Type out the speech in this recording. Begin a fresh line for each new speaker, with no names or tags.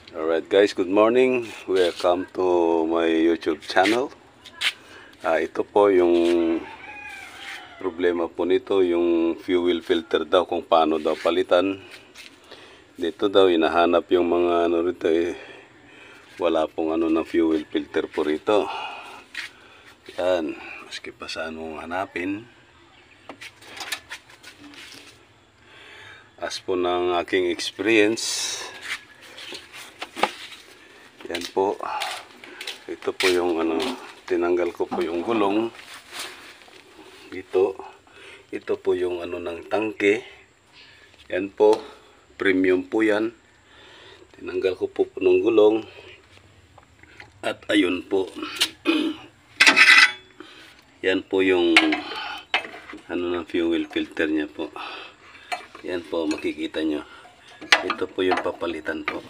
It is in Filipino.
Alright guys, good morning. Welcome to my YouTube channel. Ito po yung problema po nito, yung fuel filter daw, kung paano daw palitan. Dito daw hinahanap yung mga ano rito wala pong ano ng fuel filter po rito. Yan, maski pa saan mong hanapin. As po ng aking experience, yan po, ito po yung ano, tinanggal ko po yung gulong dito. Ito po yung ano ng tangke, yan po, premium po yan. Tinanggal ko po ng gulong at ayun po yan po yung ano ng fuel filter nya po. Yan po, makikita nyo, ito po yung papalitan po.